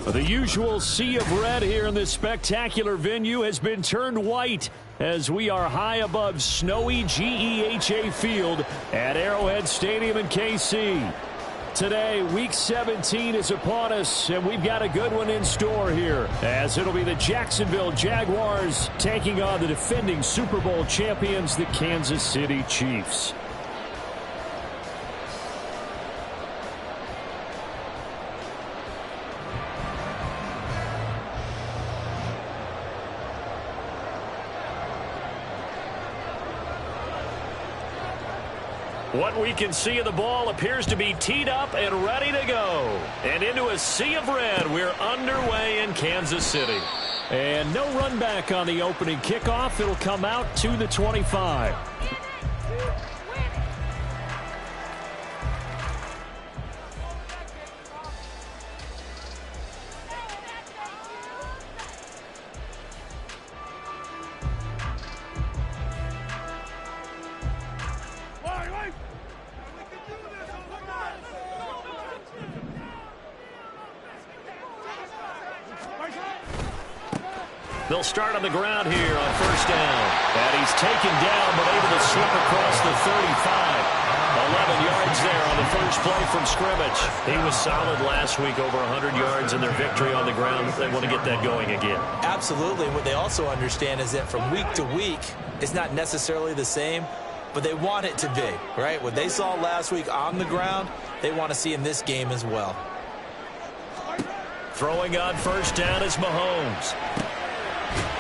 The usual sea of red here in this spectacular venue has been turned white as we are high above snowy GEHA Field at Arrowhead Stadium in KC. Today, Week 17 is upon us, and we've got a good one in store here, as it'll be the Jacksonville Jaguars taking on the defending Super Bowl champions, the Kansas City Chiefs. What we can see of the ball appears to be teed up and ready to go. And into a sea of red, we're underway in Kansas City. And no run back on the opening kickoff. It'll come out to the 25. They'll start on the ground here on first down. And he's taken down but able to slip across the 35. 11 yards there on the first play from scrimmage. He was solid last week, over 100 yards in their victory on the ground. They want to get that going again. Absolutely. What they also understand is that from week to week, it's not necessarily the same, but they want it to be, right? What they saw last week on the ground, they want to see in this game as well. Throwing on first down is Mahomes.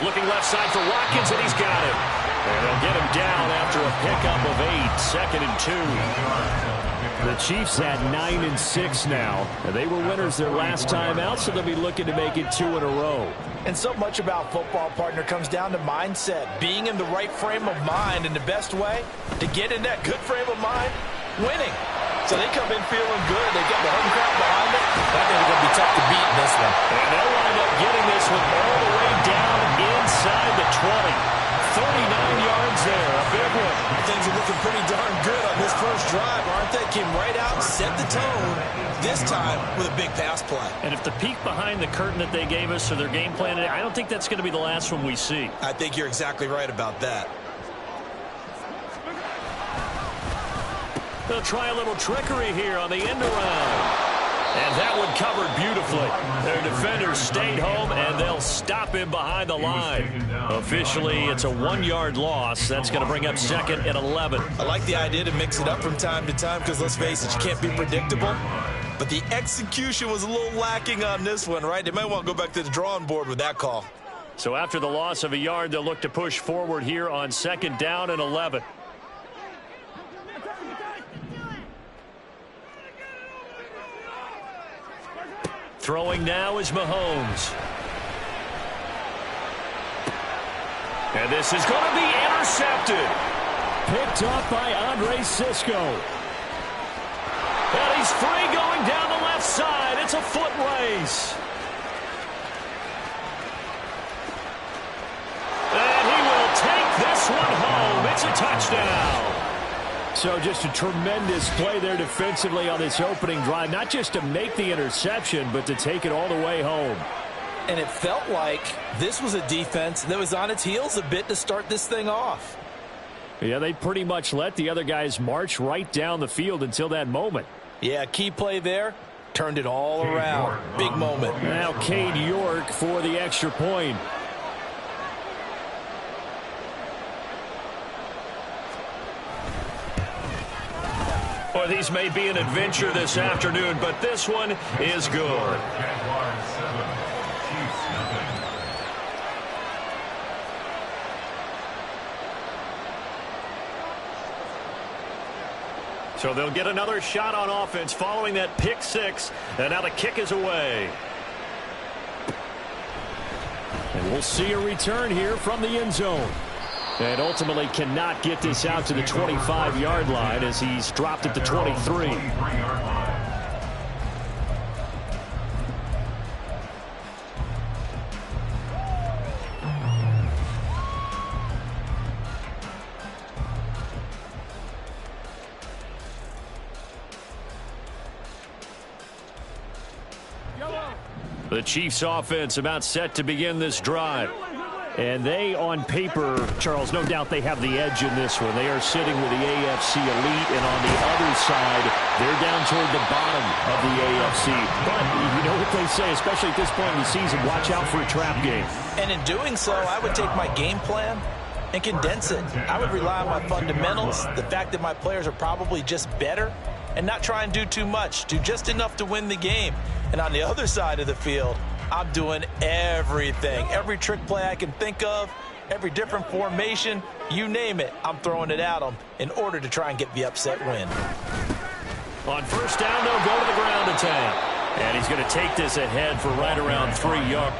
Looking left side for Watkins, and he's got him. And they'll get him down after a pickup of 8, 2nd and 2. The Chiefs had 9 and 6 now. And they were winners their last time out, so they'll be looking to make it 2 in a row. And so much about football, partner, comes down to mindset. Being in the right frame of mind, and the best way to get in that good frame of mind, winning. So they come in feeling good. They get the home crowd behind them. I think it's going to be tough to beat in this one. And they'll wind up getting this one all the way down inside the 20. 39 yards there, a big one. Things are looking pretty darn good on this first drive, aren't they? Came right out, set the tone, this time with a big pass play. And if the peek behind the curtain that they gave us or their game plan, I don't think that's going to be the last one we see. I think you're exactly right about that. They'll try a little trickery here on the end around. And that one covered beautifully. Their defenders stayed home, and they'll stop him behind the line. Officially, it's a 1-yard loss. That's going to bring up 2nd and 11. I like the idea to mix it up from time to time because, let's face it, you can't be predictable. But the execution was a little lacking on this one, right? They might want to go back to the drawing board with that call. So after the loss of a yard, they'll look to push forward here on 2nd down and 11. Throwing now is Mahomes. And this is going to be intercepted. Picked off by Andre Cisco. And he's free going down the left side. It's a foot race. And he will take this one home. It's a touchdown. So just a tremendous play there defensively on this opening drive. Not just to make the interception, but to take it all the way home. And it felt like this was a defense that was on its heels a bit to start this thing off. Yeah, they pretty much let the other guys march right down the field until that moment. Yeah, key play there. Turned it all around. Big moment. Now Cade York for the extra point. Well, these may be an adventure this afternoon, but this one is good. So they'll get another shot on offense following that pick six, and now the kick is away. And we'll see a return here from the end zone. And ultimately cannot get this out to the 25-yard line as he's dropped at the 23. The Chiefs offense about set to begin this drive. And they, on paper, Charles, no doubt they have the edge in this one. They are sitting with the AFC elite, and on the other side, they're down toward the bottom of the AFC. But you know what they say, especially at this point in the season, watch out for a trap game. And in doing so, I would take my game plan and condense it. I would rely on my fundamentals, the fact that my players are probably just better, and not try and do too much, do just enough to win the game. And on the other side of the field, I'm doing everything. Every trick play I can think of, every different formation, you name it, I'm throwing it at them in order to try and get the upset win. On first down, they'll go to the ground attack. And he's going to take this ahead for right around 3 yards.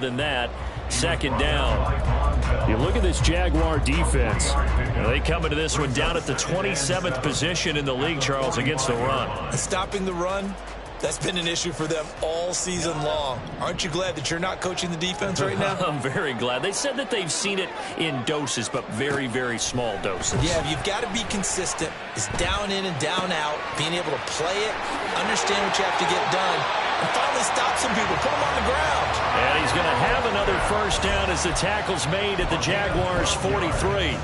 Than that, second down. You look at this Jaguar defense. They come into this one down at the 27th position in the league, Charles, against the run. Stopping the run That's been an issue for them all season long. Aren't you glad that you're not coaching the defense right now? I'm very glad. They said that they've seen it in doses, but very, very small doses. Yeah, you've got to be consistent. It's down in and down out, being able to play it, understand what you have to get done, and finally stop some people, put them on the ground. And he's going to have another first down as the tackle's made at the Jaguars' 43.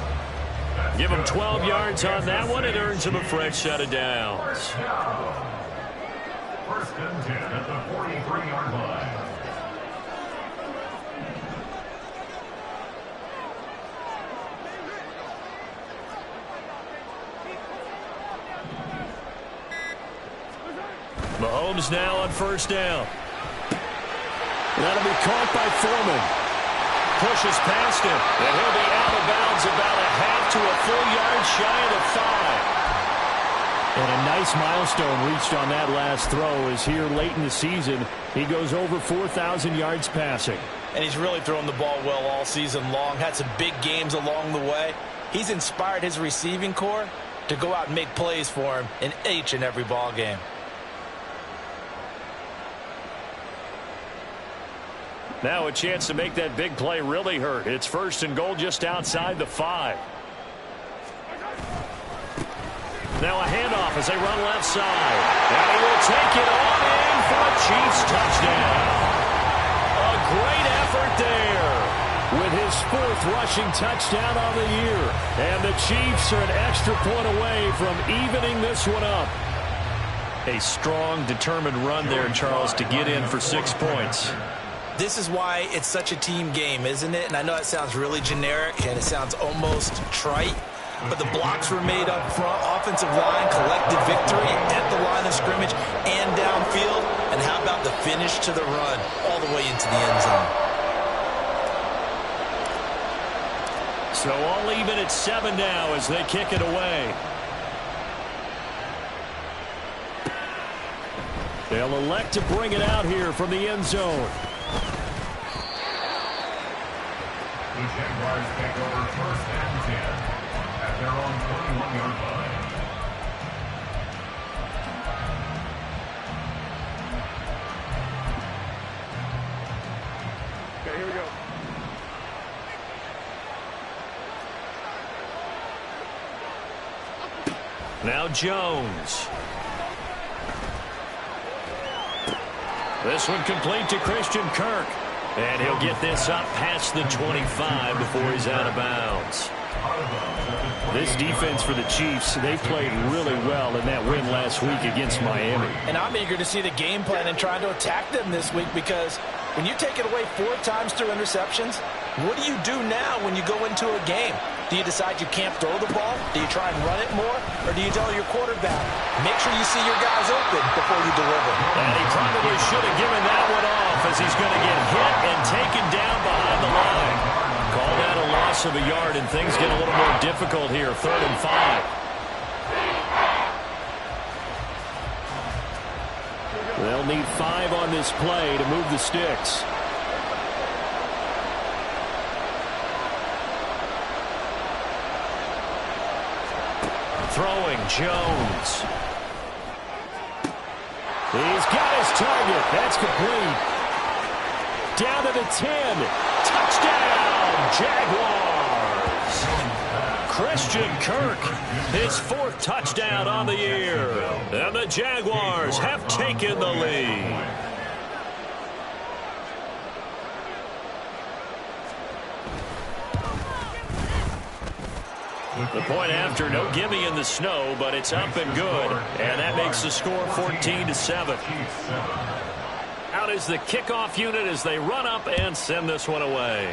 Give him 12 yards on that one. It earns him a fresh set of downs. First and 10 at the 43-yard line. Mahomes now on first down. That'll be caught by Foreman. Pushes past him, and he'll be out of bounds about a half to a full yard shy of the 5. And a nice milestone reached on that last throw as here late in the season, he goes over 4,000 yards passing. And he's really thrown the ball well all season long, had some big games along the way. He's inspired his receiving corps to go out and make plays for him in each and every ball game. Now a chance to make that big play really hurt. It's first and goal just outside the 5. Now a handoff as they run left side. And he will take it on in for a Chiefs touchdown. A great effort there with his 4th rushing touchdown on the year. And the Chiefs are an extra point away from evening this one up. A strong, determined run there, Charles, to get in for 6 points. This is why it's such a team game, isn't it? And I know it sounds really generic and it sounds almost trite, but the blocks were made up front, offensive line, collective victory at the line of scrimmage and downfield. And how about the finish to the run all the way into the end zone? So all even at 7 now as they kick it away. They'll elect to bring it out here from the end zone. The Jaguars take over first and 10 at their own 21-yard line. Okay, here we go. Now Jones. This one complete to Christian Kirk. And he'll get this up past the 25 before he's out of bounds. This defense for the Chiefs, they played really well in that win last week against Miami. And I'm eager to see the game plan and trying to attack them this week, because when you take it away 4 times through interceptions, what do you do now when you go into a game? Do you decide you can't throw the ball? Do you try and run it more? Or do you tell your quarterback, make sure you see your guys open before you deliver? And he probably should have given that one off, as he's going to get hit and taken down behind the line. Call that a loss of a yard, and things get a little more difficult here. 3rd and 5. They'll need 5 on this play to move the sticks. Throwing, Jones. He's got his target. That's complete. Down to the 10. Touchdown, Jaguars. Christian Kirk, his 4th touchdown on the year. And the Jaguars have taken the lead. The point after, no gimme in the snow, but it's up and good. And that makes the score 14-7. Out is the kickoff unit as they run up and send this one away.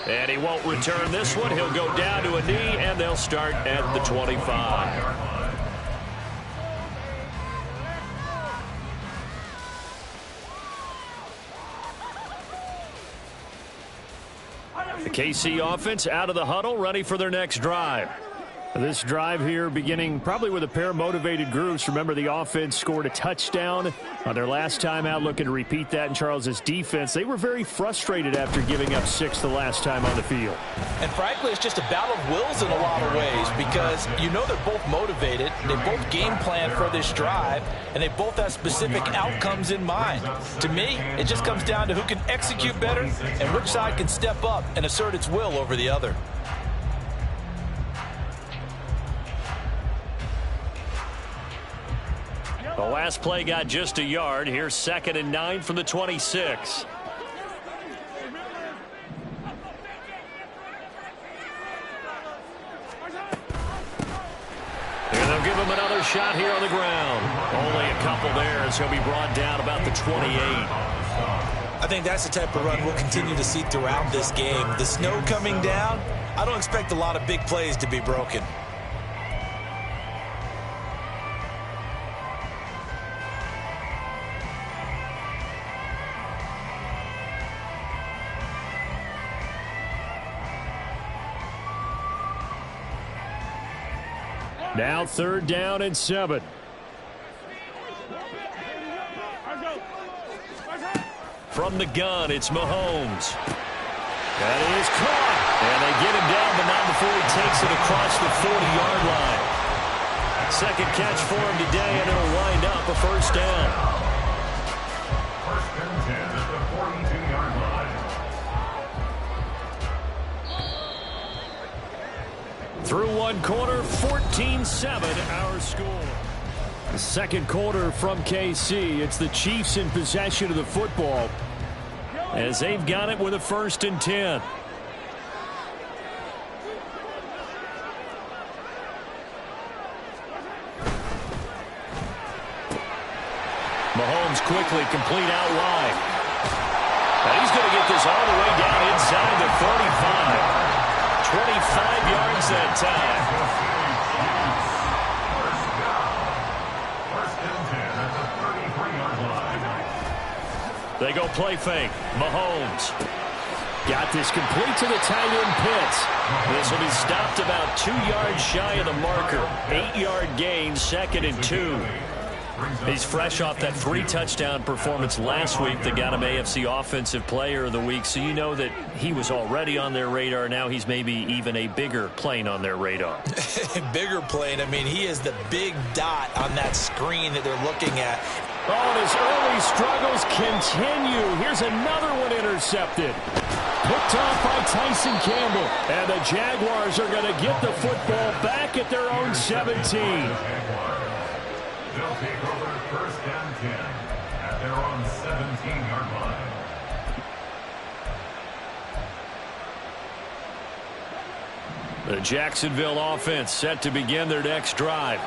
And he won't return this one. He'll go down to a knee, and they'll start at the 25. The KC offense out of the huddle, ready for their next drive. This drive here beginning probably with a pair of motivated groups. Remember, the offense scored a touchdown on their last time out, looking to repeat that in Charles's defense. They were very frustrated after giving up 6 the last time on the field. And frankly, it's just a battle of wills in a lot of ways because you know they're both motivated. They both game plan for this drive, and they both have specific outcomes in mind. To me, it just comes down to who can execute better and which side can step up and assert its will over the other. The last play got just a yard. Here's 2nd and 9 from the 26. And they'll give him another shot here on the ground. Only a couple there as he'll be brought down about the 28. I think that's the type of run we'll continue to see throughout this game. The snow coming down, I don't expect a lot of big plays to be broken. Now 3rd down and 7. From the gun, it's Mahomes. That is caught. And they get him down, but not before he takes it across the 40-yard line. 2nd catch for him today, and it'll wind up a 1st down. 1st and 10 at the 42-yard line. Through 1 quarter, 14-7 our score. The 2nd quarter from KC. It's the Chiefs in possession of the football as they've got it with a 1st and 10. Mahomes quickly complete out wide. And he's going to get this all the way down inside the 35. 25 yards that time. They go play fake. Mahomes got this complete to the tight end Pitts. This will be stopped about 2 yards shy of the marker. 8-yard gain, 2nd and 2. He's fresh off that 3-touchdown performance last week that got him AFC Offensive Player of the Week, so you know that he was already on their radar. Now he's maybe even a bigger plane on their radar. Bigger plane. I mean, he is the big dot on that screen that they're looking at. Oh, and his early struggles continue. Here's another one intercepted. Picked off by Tyson Campbell. And the Jaguars are going to get the football back at their own 17. They'll take over 1st and 10 at their own 17-yard line. The Jacksonville offense set to begin their next drive.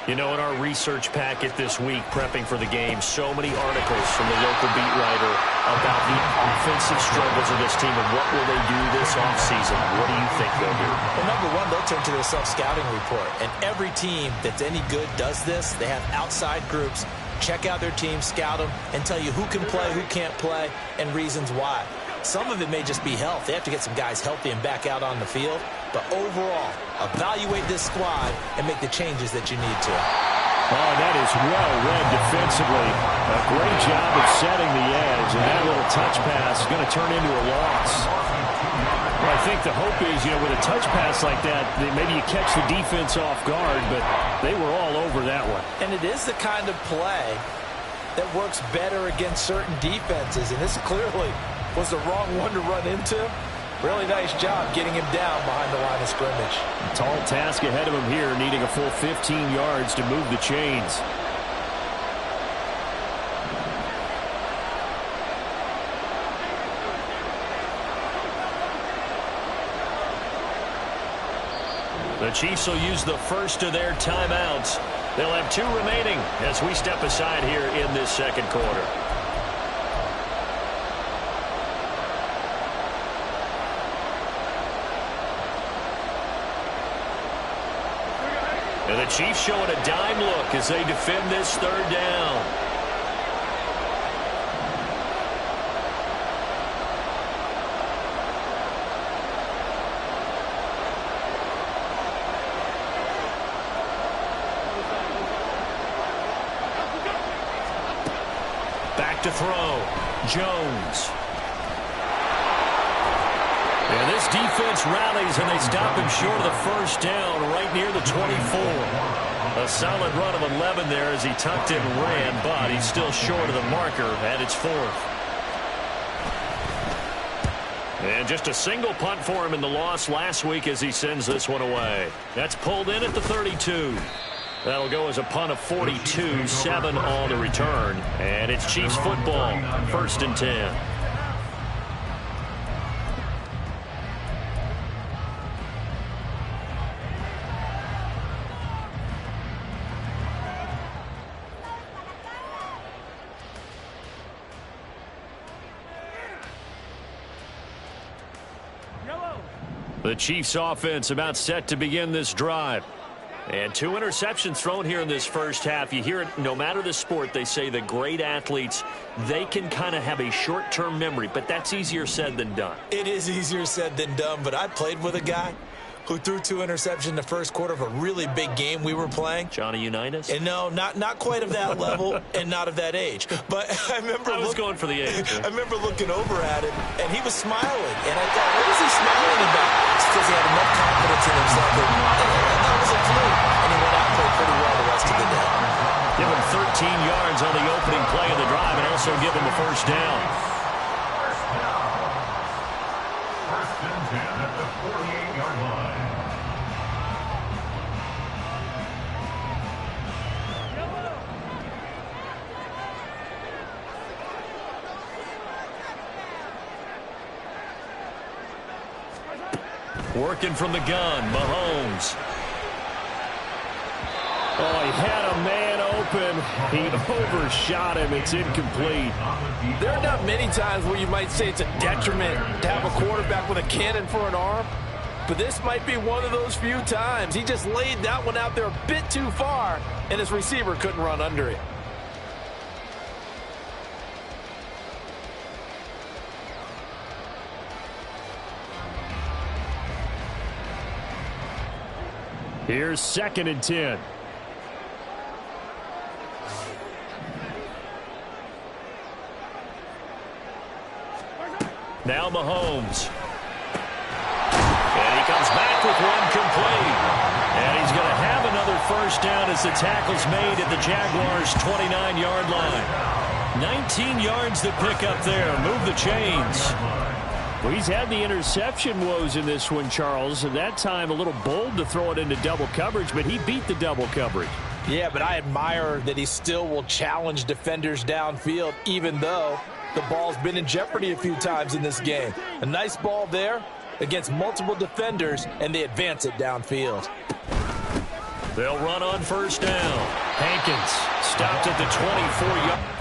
You know, in our research packet this week, prepping for the game, so many articles from the local beat writer about the offensive struggles of this team and what will they do this offseason. What do you think they'll do? Well, number one, they'll turn to their self-scouting report. And every team that's any good does this. They have outside groups. Check out their team, scout them, and tell you who can play, who can't play, and reasons why. Some of it may just be health. They have to get some guys healthy and back out on the field. But overall, evaluate this squad and make the changes that you need to. Oh, that is well read defensively. A great job of setting the edge, and that little touch pass is going to turn into a loss. Well, I think the hope is, you know, with a touch pass like that, maybe you catch the defense off guard, but they were all over that one. And it is the kind of play that works better against certain defenses, and this clearly was the wrong one to run into. Really nice job getting him down behind the line of scrimmage. A tall task ahead of him here, needing a full 15 yards to move the chains. The Chiefs will use the first of their timeouts. They'll have 2 remaining as we step aside here in this 2nd quarter. And the Chiefs showing a dime look as they defend this 3rd down. back to throw. Jones. And this defense rallies, and they stop him short of the first down right near the 24. A solid run of 11 there as he tucked it and ran, but he's still short of the marker at its 4th. And just a single punt for him in the loss last week as he sends this one away. That's pulled in at the 32. That'll go as a punt of 42, 7 on the return. And it's Chiefs football, 1st and 10. The Chiefs offense about set to begin this drive. And 2 interceptions thrown here in this first half. You hear it no matter the sport. They say the great athletes, they can kind of have a short-term memory, but that's easier said than done. It is easier said than done, but I played with a guy who threw 2 interceptions in the first quarter of a really big game we were playing. Johnny Unitas? And no, not quite of that level and not of that age. But I remember I was going for the age. I remember looking over at him, and he was smiling. And I thought, what is he smiling about? It's because he had enough confidence in himself that was a fluke. And he went out and played pretty well the rest of the day. Give him 13 yards on the opening play of the drive and also give him a first down. First and 10 at the 48-yard line. Working from the gun, Mahomes. Oh, he had a man open. He overshot him. It's incomplete. There are not many times where you might say it's a detriment to have a quarterback with a cannon for an arm, but this might be one of those few times. He just laid that one out there a bit too far, and his receiver couldn't run under it. Here's 2nd and 10. Now Mahomes. And he comes back with one complete. And he's going to have another first down as the tackle's made at the Jaguars' 29-yard line. 19 yards to pick up there. Move the chains. Well, he's had the interception woes in this one, Charles, and that time a little bold to throw it into double coverage, but he beat the double coverage. Yeah, but I admire that he still will challenge defenders downfield, even though the ball's been in jeopardy a few times in this game. A nice ball there against multiple defenders, and they advance it downfield. They'll run on first down. Hankins stopped at the 24-yard.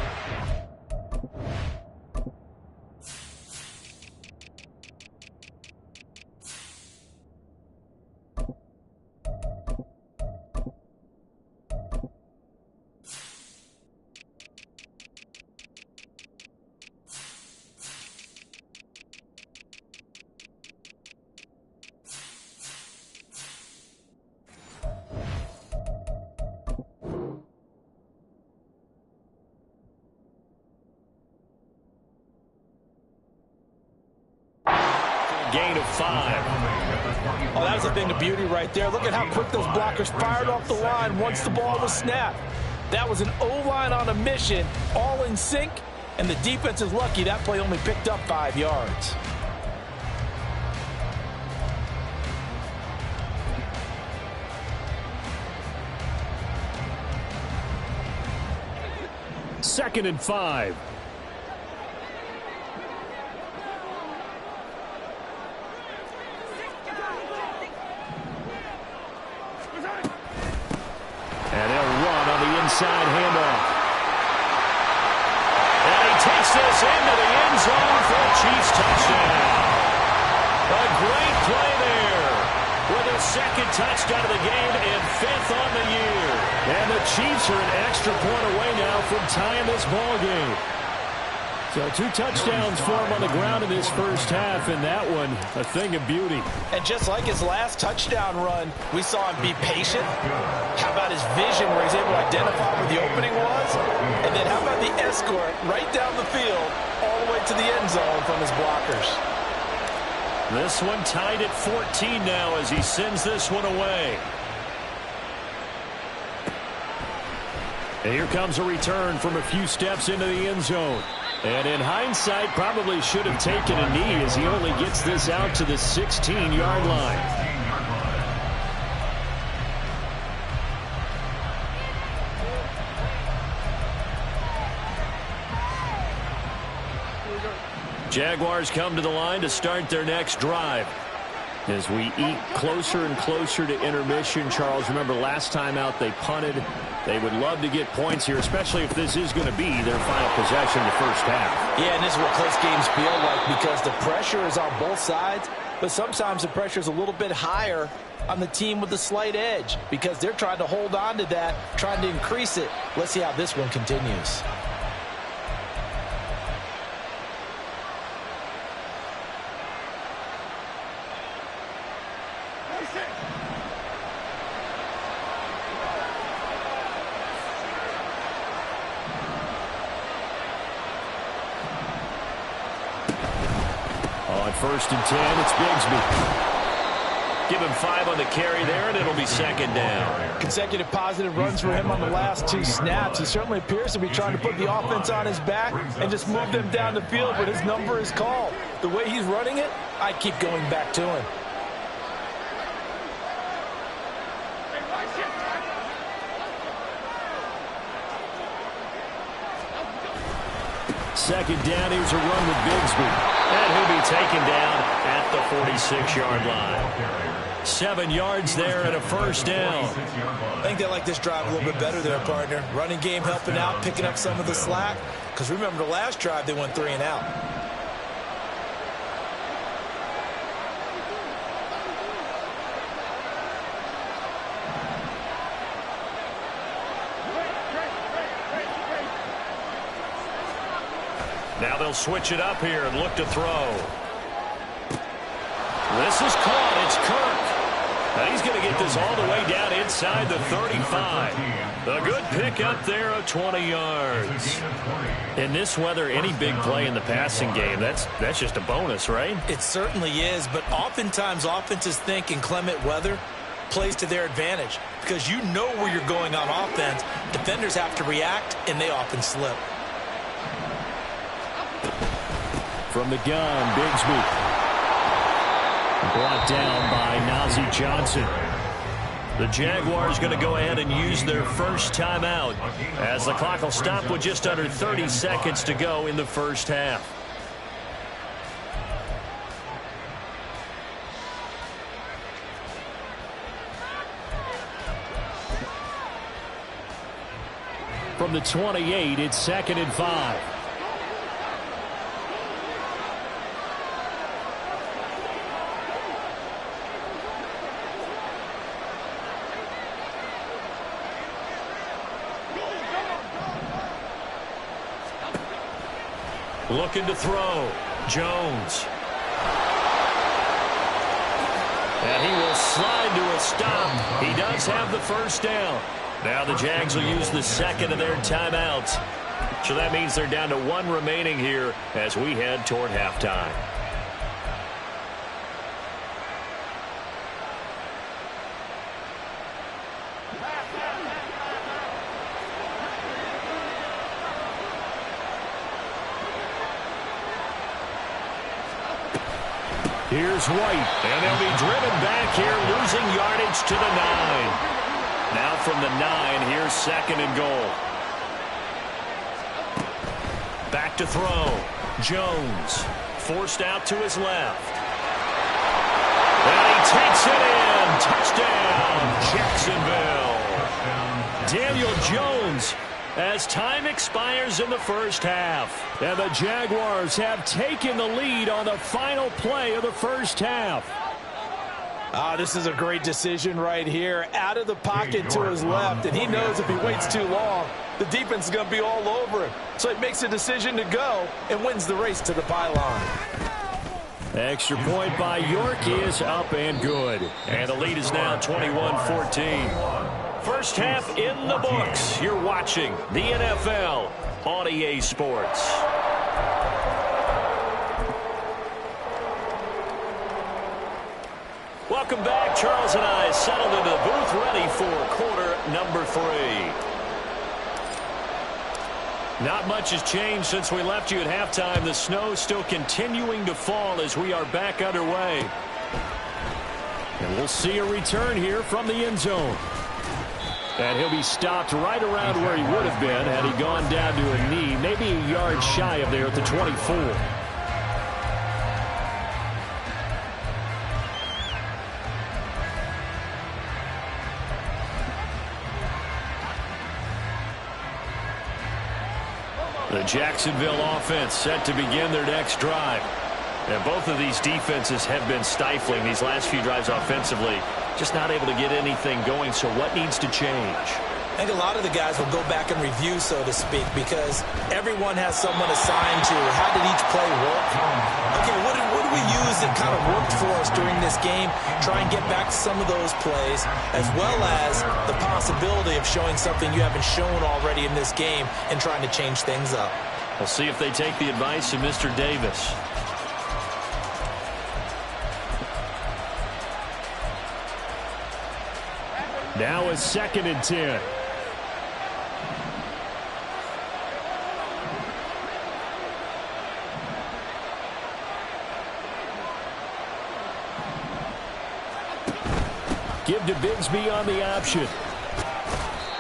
Gain of 5. Oh, that was a thing of beauty right there. Look at how quick those blockers fired off the line once the ball was snapped. That was an O-line on a mission, all in sync, and the defense is lucky that play only picked up 5 yards. Second and 5. And they'll run on the inside handoff. And he takes this into the end zone for a Chiefs touchdown. A great play there with a 2nd touchdown of the game and 5th on the year. And the Chiefs are an extra point away now from tying this ball game. So 2 touchdowns for him on the ground in this first half, and that one a thing of beauty. And just like his last touchdown run, we saw him be patient. How about his vision where he's able to identify where the opening was? And then how about the escort right down the field all the way to the end zone from his blockers? This one tied at 14 now as he sends this one away. And here comes a return from a few steps into the end zone. And in hindsight, probably should have taken a knee as he only gets this out to the 16-yard line. Jaguars come to the line to start their next drive. As we eat closer and closer to intermission, Charles, remember last time out they punted. They would love to get points here, especially if this is going to be their final possession of the first half. Yeah, and this is what close games feel like because the pressure is on both sides, but sometimes the pressure is a little bit higher on the team with the slight edge because they're trying to hold on to that, trying to increase it. Let's see how this one continues. First and 10, it's Bigsby. Give him 5 on the carry there, and it'll be second down. Consecutive positive runs for him on the last 2 snaps. He certainly appears to be trying to put the offense on his back and just move them down the field, but his number is called. The way he's running it, I keep going back to him. Second down, here's a run with Bigsby. And he'll be taken down at the 46-yard line. 7 yards there and a first down. I think they like this drive a little bit better there, partner. Running game helping out, picking up some of the slack. Because remember the last drive, they went 3 and out. Now they'll switch it up here and look to throw. This is caught. It's Kirk. Now he's going to get this all the way down inside the 35. A good pick up there of 20 yards. In this weather, any big play in the passing game, that's just a bonus, right? It certainly is, but oftentimes offenses think in clement weather plays to their advantage because you know where you're going on offense. Defenders have to react, and they often slip. From the gun, Bigsby. Brought down by Nazeeh Johnson. The Jaguars going to go ahead and use their first timeout as the clock will stop with just under 30 seconds to go in the first half. From the 28, it's 2nd and 5. Looking to throw. Jones. And he will slide to a stop. He does have the first down. Now the Jags will use the second of their timeouts. So that means they're down to 1 remaining here as we head toward halftime. Here's White, and they'll be driven back here, losing yardage to the 9. Now from the 9, here's 2nd and goal. Back to throw. Jones, forced out to his left. And he takes it in. Touchdown, Jacksonville. Daniel Jones, as time expires in the first half. And the Jaguars have taken the lead on the final play of the first half. This is a great decision right here. Out of the pocket to his left, and he knows if he waits too long, the defense is going to be all over him. So he makes a decision to go and wins the race to the pylon. Extra point by York is up and good. And the lead is now 21-14. First half in the books. You're watching the NFL on EA Sports. Welcome back. Charles and I settled into the booth ready for quarter number 3. Not much has changed since we left you at halftime. The snow still continuing to fall as we are back underway. And we'll see a return here from the end zone. And he'll be stopped right around where he would have been had he gone down to a knee, maybe a yard shy of there at the 24. The Jacksonville offense set to begin their next drive. And both of these defenses have been stifling these last few drives offensively. Just not able to get anything going, so what needs to change? I think a lot of the guys will go back and review, so to speak, because everyone has someone assigned to how did each play work. Okay, what did we use that kind of worked for us during this game? Try and get back to some of those plays, as well as the possibility of showing something you haven't shown already in this game and trying to change things up. We'll see if they take the advice of Mr. Davis. Now a 2nd and 10. Give to Bigsby on the option.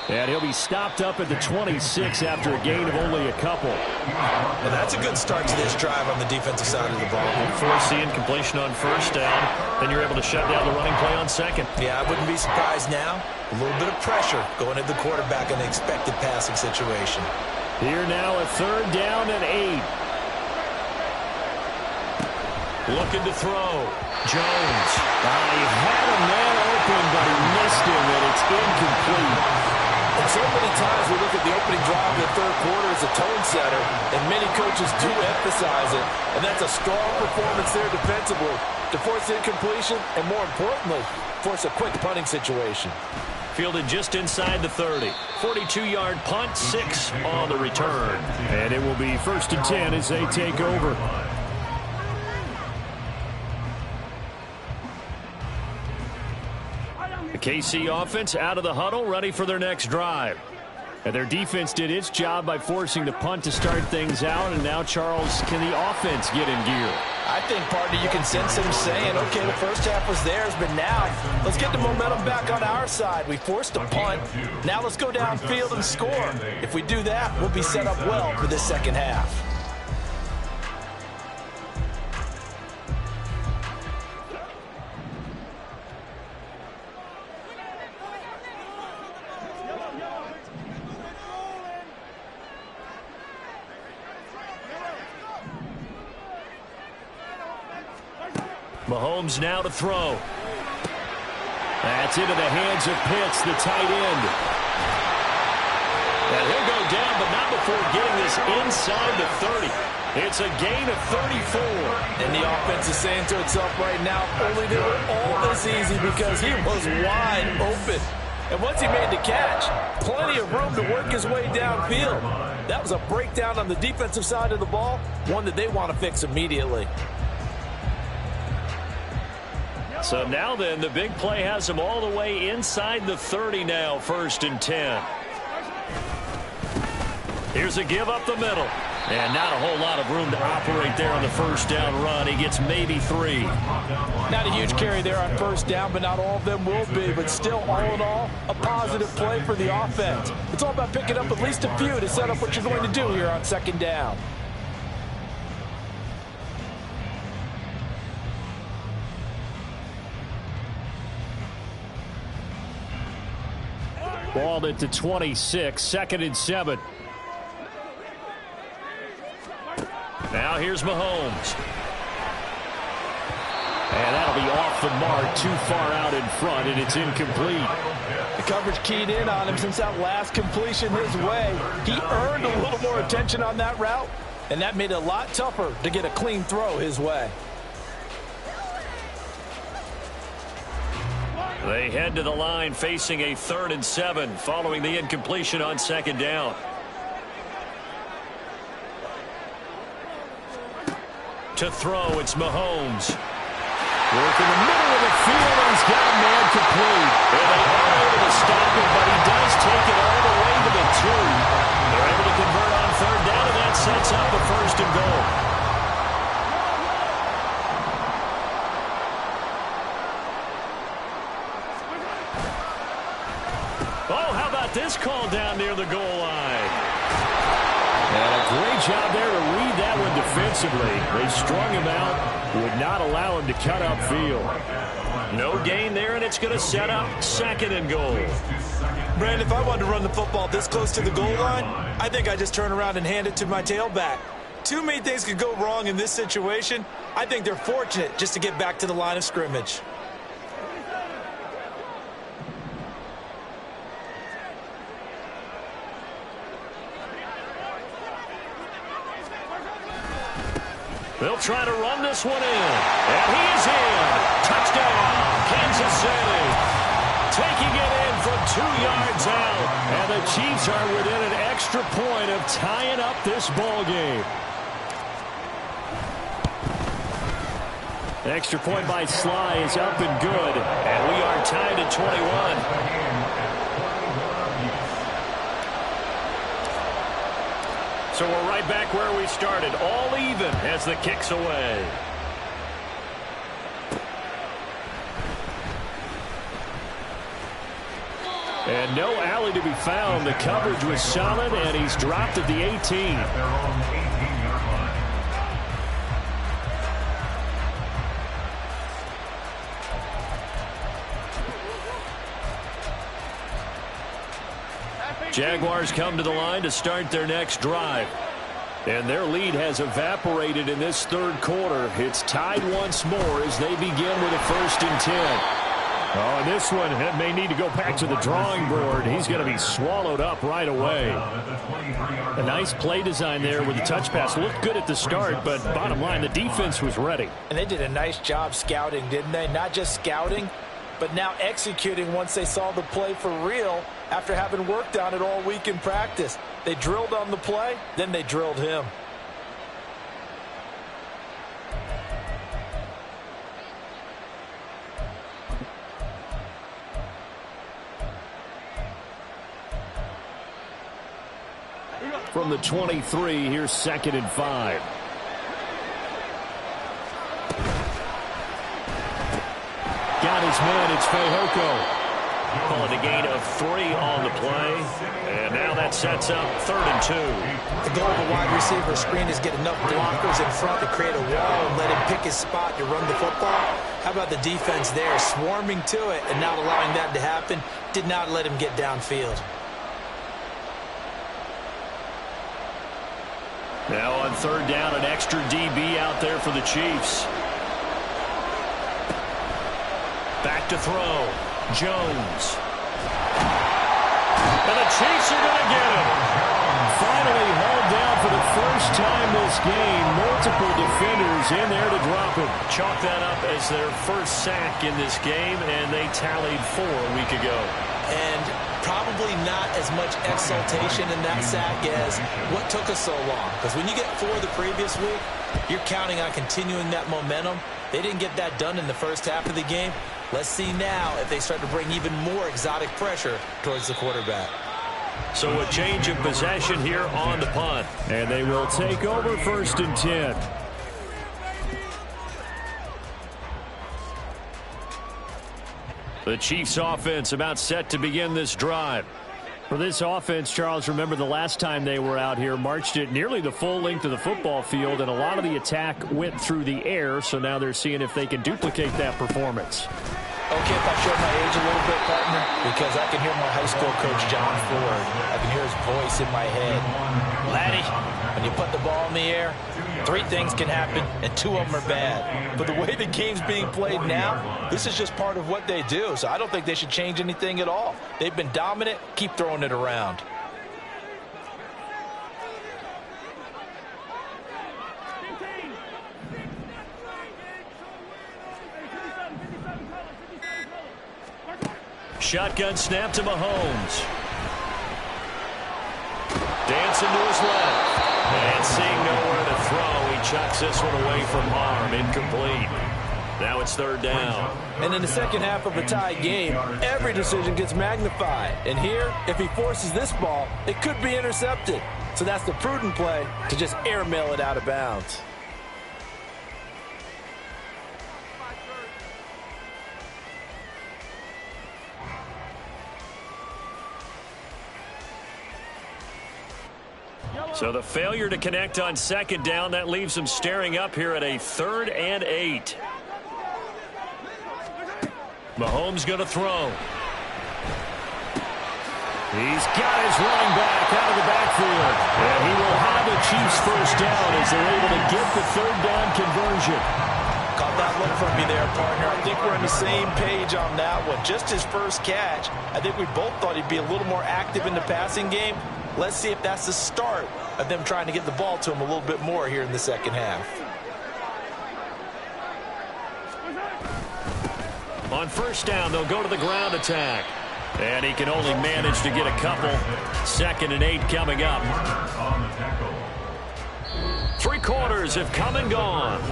And he'll be stopped up at the 26 after a gain of only a couple. Well, that's a good start to this drive on the defensive side of the ball. Force the incompletion on first down. Then you're able to shut down the running play on second. Yeah, I wouldn't be surprised now. A little bit of pressure going at the quarterback in the expected passing situation. Here now a 3rd down and 8. Looking to throw. Jones. He had a man open, but he missed him, and it's incomplete. And so many times we look at the opening drive in the 3rd quarter as a tone setter, and many coaches do emphasize it. And that's a strong performance there defensively to force incompletion and, more importantly, force a quick punting situation. Fielded just inside the 30. 42-yard punt, 6 on the return. And it will be 1st and 10 as they take over. The KC offense out of the huddle, ready for their next drive. And their defense did its job by forcing the punt to start things out. And now, Charles, can the offense get in gear? I think, partner, you can sense him saying, okay, the first half was theirs, but now let's get the momentum back on our side. We forced a punt. Now let's go downfield and score. If we do that, we'll be set up well for this second half. Mahomes now to throw. That's into the hands of Pitts, the tight end. And he'll go down, but not before getting this inside the 30. It's a gain of 34. And the offense is saying to itself right now, only they were all this easy because he was wide open. And once he made the catch, plenty of room to work his way downfield. That was a breakdown on the defensive side of the ball, one that they want to fix immediately. So now then, the big play has them all the way inside the 30 now, 1st and 10. Here's a give up the middle. And not a whole lot of room to operate there on the first down run. He gets maybe 3. Not a huge carry there on first down, but not all of them will be. But still, all in all, a positive play for the offense. It's all about picking up at least a few to set up what you're going to do here on 2nd down. Balled at the 26, 2nd and 7. Now here's Mahomes. And that'll be off the mark, too far out in front, and it's incomplete. The coverage keyed in on him since that last completion his way. He earned a little more attention on that route, and that made it a lot tougher to get a clean throw his way. They head to the line facing a 3rd and 7 following the incompletion on 2nd down. To throw, it's Mahomes. Work in the middle of the field, and he's got a man complete. And they are able to stop him, but he does take it all the way to the 2. They're able to convert on 3rd down, and that sets up the 1st and goal. Oh, how about this call down near the goal line? And a great job there to read that one defensively. They strung him out, would not allow him to cut upfield. No gain there, and it's going to set up 2nd and goal. Brandon, if I wanted to run the football this close to the goal line, I think I just turn around and hand it to my tailback. Too many things could go wrong in this situation. I think they're fortunate just to get back to the line of scrimmage. They'll try to run this one in. And he is in. Touchdown, Kansas City. Taking it in from 2 yards out. And the Chiefs are within an extra point of tying up this ball game. Extra point by Sly is up and good. And we are tied at 21. So we're right back where we started, all even as the kick's away. And no alley to be found. The coverage was solid, and he's dropped at the 18. Jaguars come to the line to start their next drive. And their lead has evaporated in this 3rd quarter. It's tied once more as they begin with a 1st and 10. Oh, and this one may need to go back to the drawing board. He's going to be swallowed up right away. A nice play design there with the touch pass. Looked good at the start, but bottom line, the defense was ready. And they did a nice job scouting, didn't they? Not just scouting, but now executing once they saw the play for real after having worked on it all week in practice. They drilled on the play, then they drilled him. From the 23, here's 2nd and 5. Got his man, it's Fehoko. Calling a gain of 3 on the play. And now that sets up 3rd and 2. The goal of a wide receiver screen is get enough blockers in front to create a wall and let him pick his spot to run the football. How about the defense there, swarming to it and not allowing that to happen? Did not let him get downfield. Now on 3rd down, an extra DB out there for the Chiefs. Back to throw. Jones. And the Chiefs are going to get him. Finally hauled down for the first time this game. Multiple defenders in there to drop him. Chalk that up as their first sack in this game, and they tallied 4 a week ago. And probably not as much exultation in that sack as what took us so long. Because when you get 4 the previous week, you're counting on continuing that momentum. They didn't get that done in the first half of the game. Let's see now if they start to bring even more exotic pressure towards the quarterback. So a change of possession here on the punt. And they will take over 1st and 10. The Chiefs offense about set to begin this drive. For this offense, Charles, remember the last time they were out here, marched it nearly the full length of the football field, and a lot of the attack went through the air, so now they're seeing if they can duplicate that performance. Okay, if I show my age a little bit, partner, because I can hear my high school coach, John Ford. I can hear his voice in my head. Laddie, when you put the ball in the air, 3 things can happen, and 2 of them are bad. But the way the game's being played now, this is just part of what they do, so I don't think they should change anything at all. They've been dominant. Keep throwing it around. Shotgun snap to Mahomes. Dancing to his left. And seeing nowhere to throw, he chucks this one away from harm. Incomplete. Now it's 3rd down. And in the second half of a tie game, every decision gets magnified. And here, if he forces this ball, it could be intercepted. So that's the prudent play to just airmail it out of bounds. So the failure to connect on 2nd down, that leaves him staring up here at a 3rd and 8. Mahomes going to throw. He's got his running back out of the backfield. And he will have the Chiefs 1st down as they're able to get the 3rd down conversion. Caught that look from me there, partner. I think we're on the same page on that one. Just his first catch. I think we both thought he'd be a little more active in the passing game. Let's see if that's the start of them trying to get the ball to him a little bit more here in the second half. On 1st down, they'll go to the ground attack. And he can only manage to get a couple. 2nd and 8 coming up. 3 quarters have come and gone.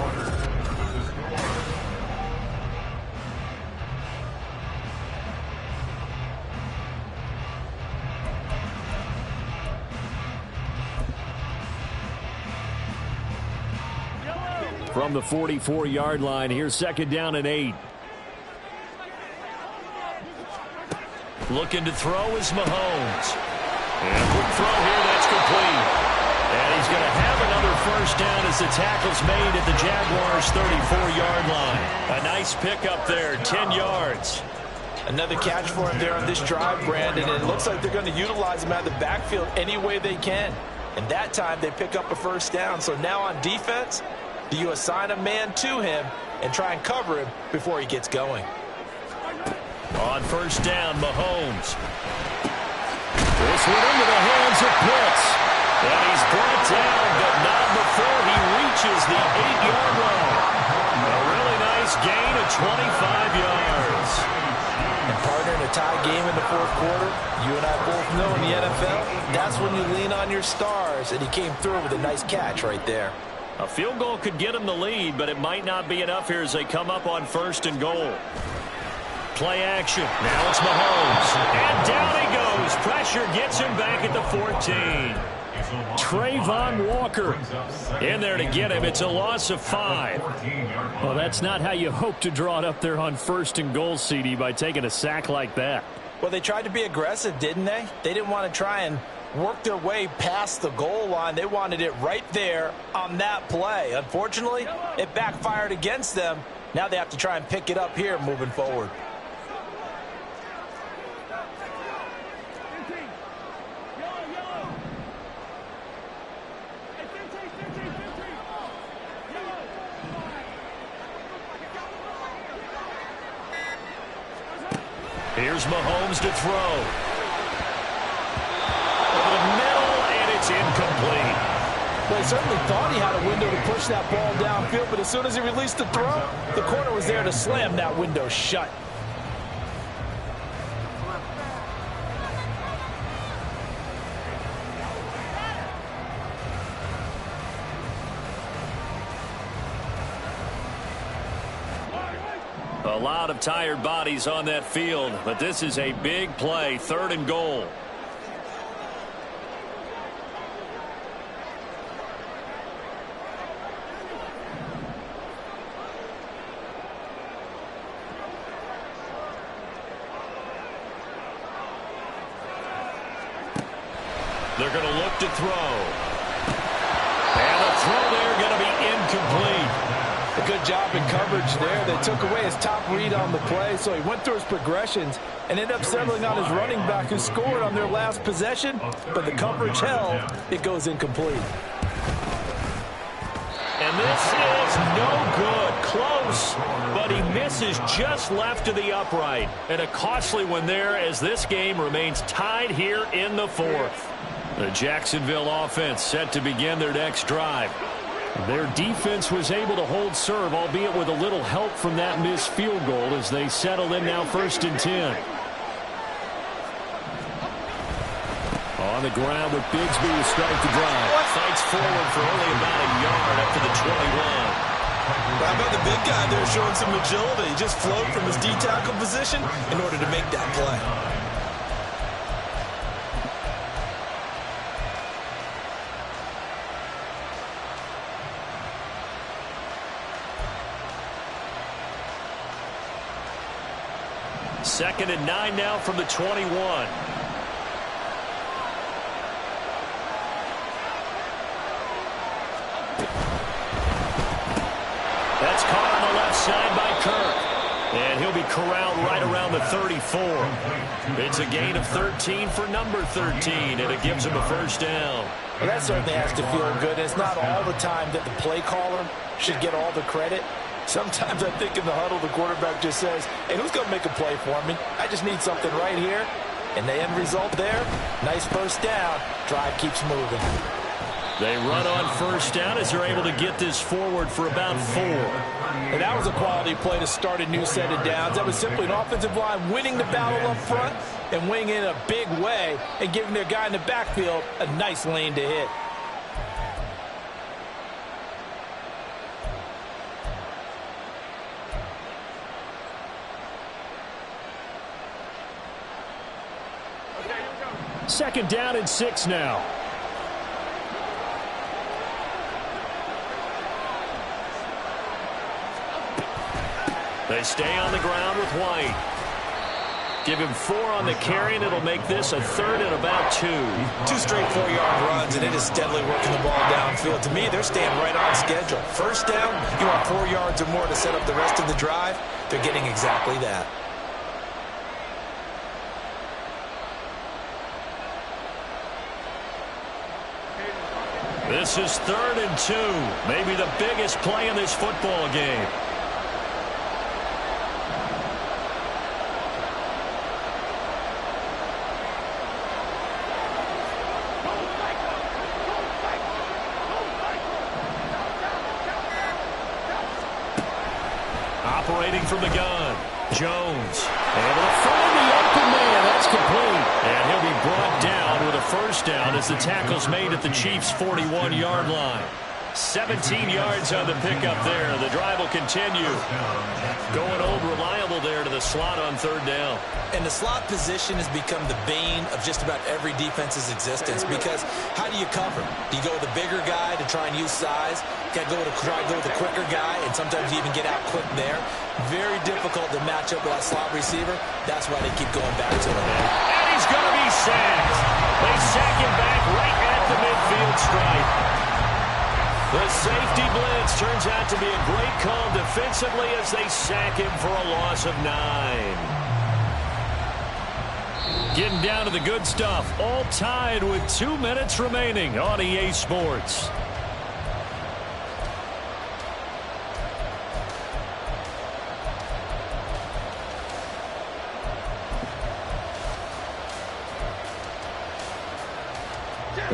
From the 44-yard line, here's 2nd down and 8. Looking to throw is Mahomes. And a quick throw here, that's complete. And he's going to have another 1st down as the tackle's made at the Jaguars' 34-yard line. A nice pickup there, 10 yards. Another catch for him there on this drive, Brandon, and it looks like they're going to utilize him out of the backfield any way they can. And that time they pick up a 1st down. So now on defense, do you assign a man to him and try and cover him before he gets going? On 1st down, Mahomes. This one into the hands of Pitts. And he's brought down, but not before he reaches the 8-yard line. A really nice gain of 25 yards. And partner, in a tie game in the 4th quarter, you and I both know in the NFL, that's when you lean on your stars. And he came through with a nice catch right there. A field goal could get him the lead, but it might not be enough here as they come up on 1st and goal. Play action. Now it's Mahomes. And down he goes. Pressure gets him back at the 14. Trayvon Walker in there to get him. It's a loss of 5. Well, that's not how you hope to draw it up there on 1st and goal, CD, by taking a sack like that. Well, they tried to be aggressive, didn't they? They didn't want to try and work their way past the goal line. They wanted it right there on that play. Unfortunately, it backfired against them. Now they have to try and pick it up here moving forward. Here's Mahomes to throw. Over the middle, and it's incomplete. Well, he certainly thought he had a window to push that ball downfield, but as soon as he released the throw, the corner was there to slam that window shut. A lot of tired bodies on that field, but this is a big play, 3rd and goal. They're going to look to throw. And the throw there going to be incomplete. But good job in coverage there. They took away his top read on the play, so he went through his progressions and ended up settling on his running back who scored on their last possession, but the coverage held. It goes incomplete. And this is no good. Close, but he misses just left to the upright. And a costly one there as this game remains tied here in the fourth. The Jacksonville offense set to begin their next drive. Their defense was able to hold serve, albeit with a little help from that missed field goal as they settle in now 1st and 10. On the ground with Bigsby to start the drive. Fights forward for only about a yard up to the 21. How about the big guy there showing some agility? He just flowed from his D-tackle position in order to make that play. Second and 9 now from the 21. That's caught on the left side by Kirk. And he'll be corralled right around the 34. It's a gain of 13 for number 13, and it gives him a first down. Well, that certainly has to feel good. It's not all the time that the play caller should get all the credit. Sometimes I think in the huddle, the quarterback just says, hey, who's going to make a play for me? I just need something right here. And the end result there, nice first down. Drive keeps moving. They run on first down as they're able to get this forward for about 4. And that was a quality play to start a new set of downs. That was simply an offensive line winning the battle up front and winning in a big way and giving their guy in the backfield a nice lane to hit. Second down and 6 now. They stay on the ground with White. Give him 4 on the carry, and it'll make this a 3rd and about 2. 2 straight 4-yard runs, and it is steadily working the ball downfield. To me, they're staying right on schedule. First down, you want 4 yards or more to set up the rest of the drive. They're getting exactly that. This is 3rd and 2. Maybe the biggest play in this football game. Operating from the gun, Jones able to find the open man. That's complete. And he'll be brought down with a first down as the tackle's made at the Chiefs' 41-yard line. 17 yards on the pickup there. The drive will continue. Going old reliable there to the slot on 3rd down. And the slot position has become the bane of just about every defense's existence because how do you cover? Do you go with the bigger guy to try and use size? Got to try to go with the quicker guy, and sometimes you even get out quick there. Very difficult to match up with that slot receiver. That's why they keep going back to him. And he's going to be sacked. They sack him back right at the midfield stripe. The safety blitz turns out to be a great call defensively as they sack him for a loss of 9. Getting down to the good stuff. All tied with 2 minutes remaining on EA Sports.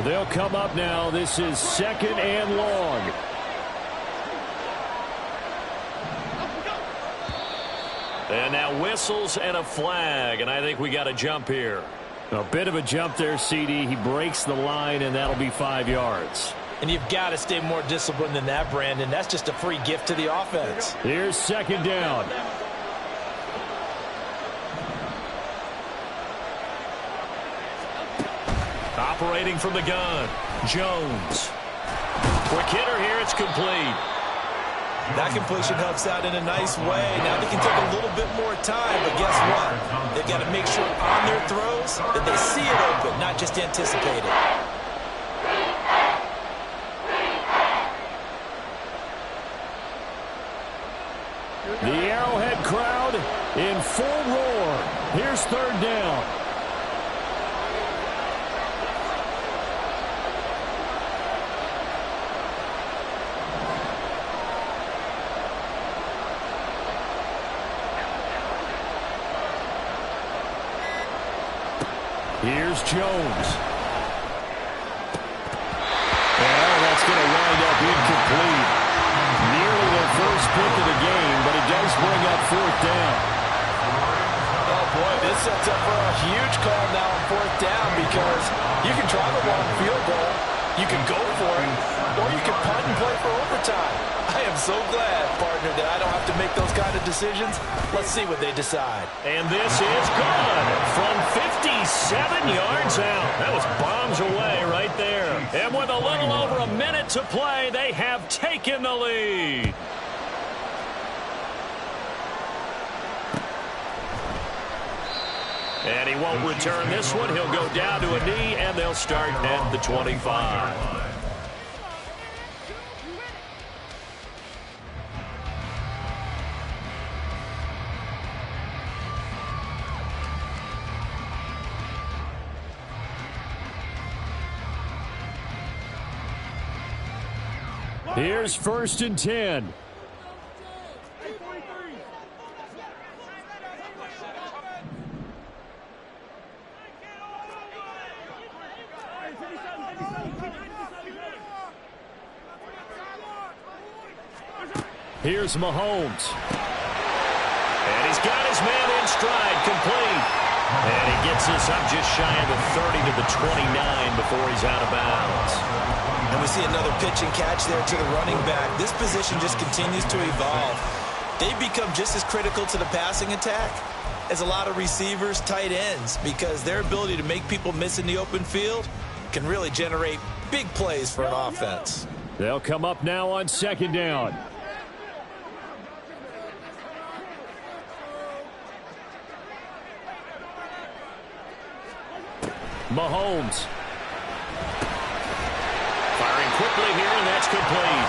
They'll come up now. This is 2nd and long. And now whistles and a flag, and I think we got a jump here. A bit of a jump there, CD. He breaks the line, and that'll be 5 yards. And you've got to stay more disciplined than that, Brandon. That's just a free gift to the offense. Here's 2nd down. Operating from the gun, Jones. Quick hitter here, it's complete. That completion helps out in a nice way. Now they can take a little bit more time, but guess what? They've got to make sure on their throws that they see it open, not just anticipate it. The Arrowhead crowd in full roar. Here's third down. Here's Jones. And that's going to wind up incomplete. Nearly their first pick of the game, but it does bring up fourth down. Oh, boy, this sets up for a huge call now on fourth down because you can try the long field goal, you can go for it, or you can punt and play for overtime. I am so glad, partner, that I don't have to make those kind of decisions. Let's see what they decide. And this is good from 57 yards out. That was bombs away right there. And with a little over a minute to play, they have taken the lead. And he won't return this one. He'll go down to a knee, and they'll start at the 25. Here's first and 10. Here's Mahomes. And he's got his man in stride, complete. And he gets this up just shy of the 30 to the 29 before he's out of bounds. And we see another pitch and catch there to the running back. This position just continues to evolve. They've become just as critical to the passing attack as a lot of receivers, tight ends, because their ability to make people miss in the open field can really generate big plays for an offense. They'll come up now on second down. Mahomes. Firing quickly here, and that's complete.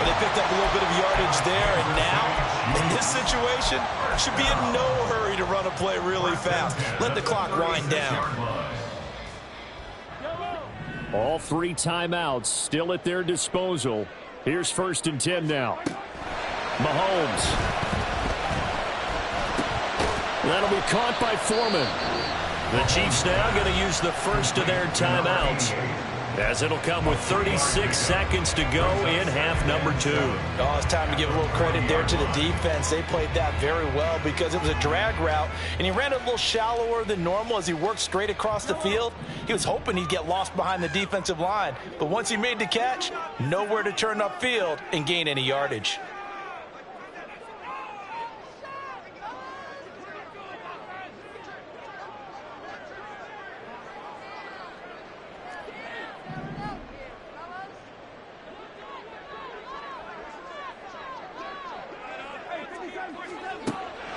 Well, they picked up a little bit of yardage there, and now, in this situation, should be in no hurry to run a play really fast. Let the clock wind down. All three timeouts still at their disposal. Here's first and 10 now. Mahomes. That'll be caught by Foreman. The Chiefs now going to use the first of their timeouts, as it'll come with 36 seconds to go in half number 2. Oh, it's time to give a little credit there to the defense. They played that very well because it was a drag route, and he ran a little shallower than normal as he worked straight across the field. He was hoping he'd get lost behind the defensive line, but once he made the catch, nowhere to turn upfield and gain any yardage.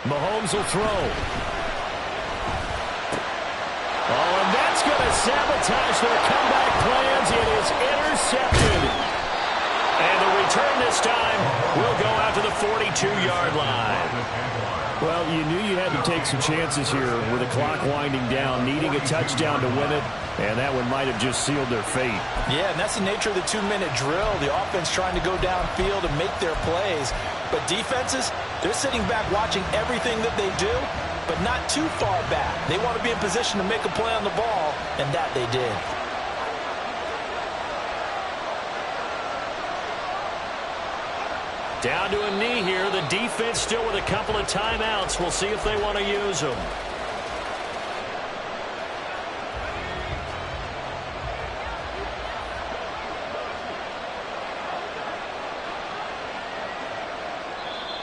Mahomes will throw. Oh, and that's going to sabotage their comeback plans. It is intercepted. And the return this time will go out to the 42-yard line. Well, you knew you had to take some chances here with the clock winding down, needing a touchdown to win it, and that one might have just sealed their fate. Yeah, and that's the nature of the 2-minute drill. The offense trying to go downfield and make their plays. But defenses, they're sitting back watching everything that they do, but not too far back. They want to be in position to make a play on the ball, and that they did. Down to a knee here. The defense still with a couple of timeouts. We'll see if they want to use them.